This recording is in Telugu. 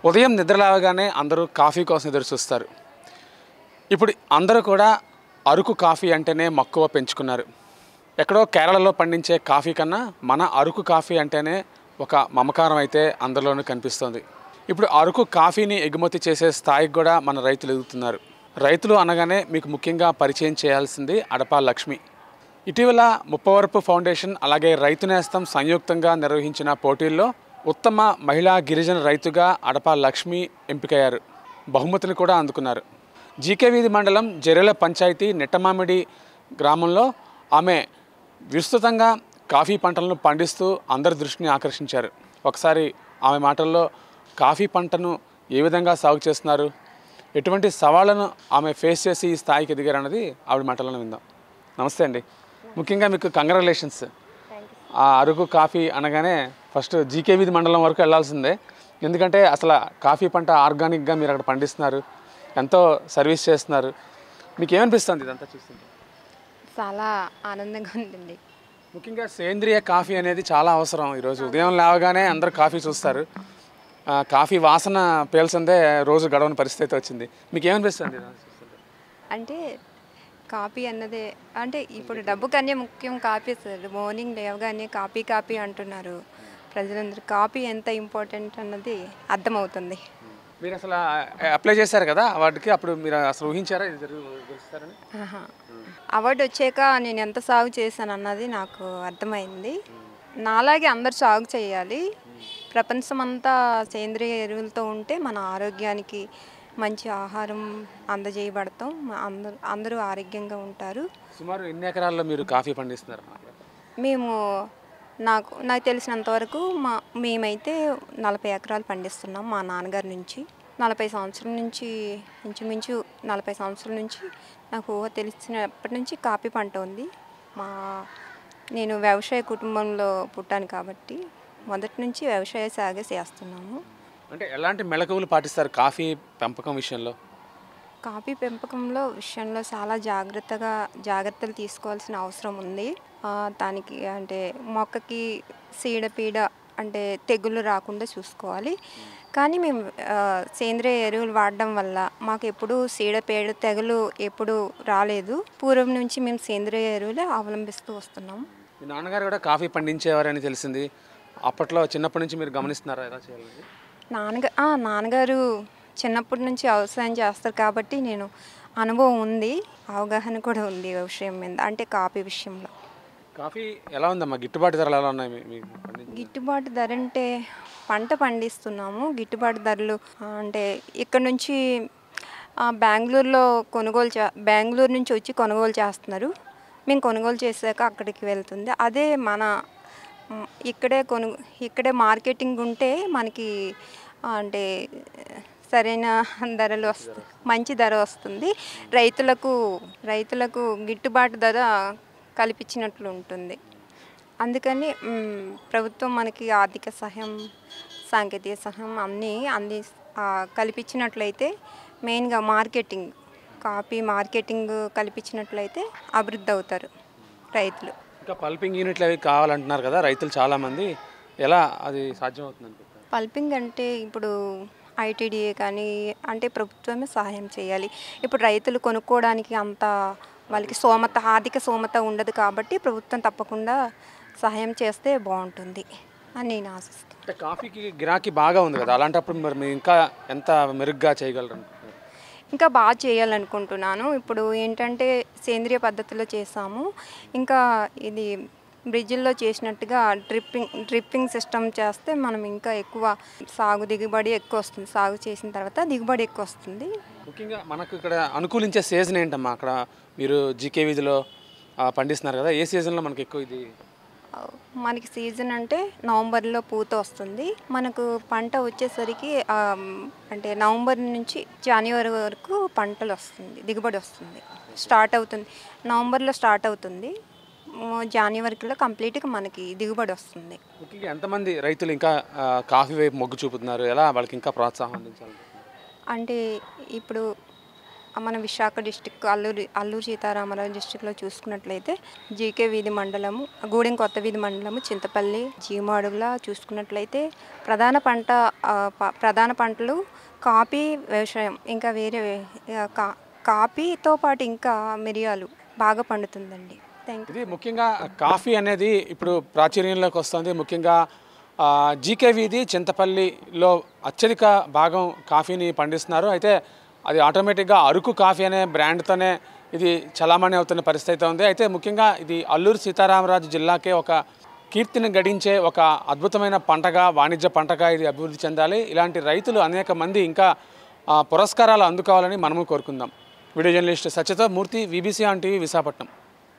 ఉదయం నిద్రలేవగానే అందరూ కాఫీ కోసం ఎదురు చూస్తారు. ఇప్పుడు అందరూ కూడా అరకు కాఫీ అంటేనే మక్కువ పెంచుకున్నారు. ఎక్కడో కేరళలో పండించే కాఫీ కన్నా మన అరకు కాఫీ అంటేనే ఒక మమకారం అయితే అందరిలోనూ కనిపిస్తుంది. ఇప్పుడు అరకు కాఫీని ఎగుమతి చేసే స్థాయికి కూడా మన రైతులు ఎదుగుతున్నారు. రైతులు అనగానే మీకు ముఖ్యంగా పరిచయం చేయాల్సింది అడపా లక్ష్మి. ఇటీవల ముప్పవరపు ఫౌండేషన్ అలాగే రైతు నేస్తం సంయుక్తంగా నిర్వహించిన పోటీల్లో ఉత్తమ మహిళా గిరిజన రైతుగా అడపా లక్ష్మి ఎంపికయ్యారు. బహుమతిని కూడా అందుకున్నారు. జీకే వీధి మండలం జెరెల పంచాయతీ నెట్టమామిడి గ్రామంలో ఆమె విస్తృతంగా కాఫీ పంటలను పండిస్తూ అందరి దృష్టిని ఆకర్షించారు. ఒకసారి ఆమె మాటల్లో కాఫీ పంటను ఏ విధంగా సాగు చేస్తున్నారు, ఎటువంటి సవాళ్లను ఆమె ఫేస్ చేసి ఈ స్థాయికి ఎదిగారన్నది ఆవిడ మాటలను విందాం. నమస్తే అండి. ముఖ్యంగా మీకు కంగ్రాచులేషన్స్. ఆ అరకు కాఫీ అనగానే ఫస్ట్ జీకే వీధి మండలం వరకు వెళ్లాల్సిందే. ఎందుకంటే అసలు కాఫీ పంట ఆర్గానిక్గా మీరు అక్కడ పండిస్తున్నారు, ఎంతో సర్వీస్ చేస్తున్నారు. మీకు ఏమనిపిస్తుంది ఇదంతా చూస్తుంది? చాలా ఆనందంగా ఉంటుంది. ముఖ్యంగా సేంద్రియ కాఫీ అనేది చాలా అవసరం. ఈరోజు ఉదయం లేవగానే అందరూ కాఫీ చూస్తారు. కాఫీ వాసన పీల్చిందే రోజు గడవని పరిస్థితి వచ్చింది. మీకు ఏమనిపిస్తుంది? అంటే కాఫీ అన్నదే అంటే ఇప్పుడు డబ్బు కన్నా ముఖ్యం కాఫీ సార్. మార్నింగ్ లేవగానే కాఫీ కాఫీ అంటున్నారు ప్రజలందరూ. కాఫీ ఎంత ఇంపార్టెంట్ అన్నది అర్థమవుతుంది. మీరు అసలు అప్లై చేశారు కదా అవార్డుకి, అప్పుడు మీరు అసలు ఊహించారా ఇది జరుగుతారని? అవార్డు వచ్చాక నేను ఎంత సాగు చేశాను అన్నది నాకు అర్థమైంది. నాలాగే అందరు సాగు చేయాలి. ప్రపంచమంతా సేంద్రియ ఎరువులతో ఉంటే మన ఆరోగ్యానికి మంచి ఆహారం అందజేయబడతాం. అందరూ ఆరోగ్యంగా ఉంటారు. సుమారు ఎన్ని ఎకరాల్లో మీరు కాఫీ పండిస్తున్నారు? మేము నాకు తెలిసినంతవరకు మేమైతే 40 ఎకరాలు పండిస్తున్నాం. మా నాన్నగారి నుంచి 40 సంవత్సరాల నుంచి, ఇంచుమించు 40 సంవత్సరాల నుంచి నాకు ఊహ తెలిసినప్పటి నుంచి కాఫీ పంట ఉంది. నేను వ్యవసాయ కుటుంబంలో పుట్టాను కాబట్టి మొదటి నుంచి వ్యవసాయ సాగే చేస్తున్నాము. అంటే ఎలాంటి మెళకువలు పాటిస్తారు కాఫీ పెంపకం విషయంలో? కాఫీ విషయంలో చాలా జాగ్రత్తలు తీసుకోవాల్సిన అవసరం ఉంది. దానికి అంటే మొక్కకి చీడపీడ అంటే తెగుళ్ళు రాకుండా చూసుకోవాలి. కానీ మేము సేంద్రియ ఎరువులు వాడడం వల్ల మాకు ఎప్పుడూ చీడపీడ తెగులు ఎప్పుడు రాలేదు. పూర్వం నుంచి మేము సేంద్రియ ఎరువులే అవలంబిస్తూ వస్తున్నాము. మీ నాన్నగారు కూడా కాఫీ పండించేవారని తెలిసింది. అప్పట్లో చిన్నప్పటి నుంచి మీరు గమనిస్తున్నారా ఎలా చేయాలని? నాన్నగారు చిన్నప్పటి నుంచి వ్యవసాయం చేస్తారు కాబట్టి నేను అనుభవం ఉంది, అవగాహన కూడా ఉంది వ్యవసాయం మీద, అంటే కాఫీ విషయంలో. కాఫీ ఎలా ఉందమ్మా? గిట్టుబాటు ధరలు ఎలా ఉన్నాయి? గిట్టుబాటు ధర అంటే పంట పండిస్తున్నాము. గిట్టుబాటు ధరలు అంటే ఇక్కడ నుంచి బెంగళూరు నుంచి వచ్చి కొనుగోలు చేస్తున్నారు. మేము కొనుగోలు చేశాక అక్కడికి వెళ్తుంది. అదే మన ఇక్కడే మార్కెటింగ్ ఉంటే మనకి అంటే సరైన ధరలు వస్తుంది, మంచి ధర వస్తుంది. రైతులకు గిట్టుబాటు ధర కల్పించినట్లు ఉంటుంది. అందుకని ప్రభుత్వం మనకి ఆర్థిక సహాయం, సాంకేతిక సహాయం అన్నీ కల్పించినట్లయితే, మెయిన్గా కాఫీ మార్కెటింగ్ కల్పించినట్లయితే అభివృద్ధి అవుతారు రైతులు. ఇంకా పల్పింగ్ యూనిట్లు అవి కావాలంటున్నారు కదా రైతులు చాలామంది, ఎలా అది సాధ్యం అవుతుంది? పల్పింగ్ అంటే ఇప్పుడు ఐటీడీఏ కానీ అంటే ప్రభుత్వమే సహాయం చేయాలి. ఇప్పుడు రైతులు కొనుక్కోవడానికి అంత వాళ్ళకి ఆర్థిక స్తోమత ఉండదు కాబట్టి ప్రభుత్వం తప్పకుండా సహాయం చేస్తే బాగుంటుంది అని నేను ఆశిస్తాను. అంటే కాఫీకి గిరాకీ బాగా ఉంది కదా, అలాంటప్పుడు మరి మీరు ఇంకా ఎంత మెరుగ్గా చేయగలరు? ఇంకా బాగా చేయాలనుకుంటున్నాను. ఇప్పుడు ఏంటంటే సేంద్రియ పద్ధతిలో చేసాము. ఇంకా ఇది బ్రిడ్జిల్లో చేసినట్టుగా డ్రిప్పింగ్ సిస్టమ్ చేస్తే మనం ఇంకా ఎక్కువ దిగుబడి ఎక్కువ వస్తుంది. సాగు చేసిన తర్వాత దిగుబడి ఎక్కువ వస్తుంది. ముఖ్యంగా మనకు ఇక్కడ అనుకూలించే సీజన్ ఏంటమ్మా? అక్కడ మీరు జీకే వీధిలో పండిస్తున్నారు కదా, ఏ సీజన్లో మనకి ఎక్కువ ఇది? మనకి సీజన్ అంటే నవంబర్లో పూత వస్తుంది. మనకు పంట వచ్చేసరికి అంటే నవంబర్ నుంచి జనవరి వరకు పంటలు వస్తుంది, దిగుబడి వస్తుంది. నవంబర్లో స్టార్ట్ అవుతుంది, జనవరిలో కంప్లీట్గా మనకి దిగుబడి వస్తుంది. ముఖ్యంగా ఎంతమంది రైతులు ఇంకా కాఫీ వైపు మొగ్గు చూపుతున్నారు? ఎలా వాళ్ళకి ఇంకా ప్రోత్సాహం అందించాలి? అంటే ఇప్పుడు మన విశాఖ డిస్టిక్ అల్లూరు సీతారామరాజు డిస్టిక్లో చూసుకున్నట్లయితే జీకే వీధి మండలము, గూడెం కొత్త వీధి మండలము, చింతపల్లి, జీమాడుగుల చూసుకున్నట్లయితే ప్రధాన పంటలు కాఫీ వ్యవసాయం, ఇంకా వేరే కాఫీతో పాటు ఇంకా మిరియాలు బాగా పండుతుందండి. Thank you. ఇది ముఖ్యంగా కాఫీ అనేది ఇప్పుడు ప్రాచుర్యంలోకి వస్తుంది. ముఖ్యంగా జీకే వీధి చింతపల్లిలో అత్యధిక భాగం కాఫీని పండిస్తున్నారు. అయితే అది ఆటోమేటిక్గా అరకు కాఫీ అనే బ్రాండ్తోనే ఇది చలామణి అవుతున్న పరిస్థితి అయితే ఉంది. అయితే ముఖ్యంగా ఇది అల్లూరు సీతారామరాజు జిల్లాకే ఒక కీర్తిని గడించే ఒక అద్భుతమైన పంటగా, వాణిజ్య పంటగా ఇది అభివృద్ధి చెందాలి. ఇలాంటి రైతులు అనేక మంది ఇంకా పురస్కారాలు అందుకోవాలని మనము కోరుకుందాం. వీడియో జర్నలిస్ట్ సత్యతో Murthy, BBC on TV, Visakhapatnam.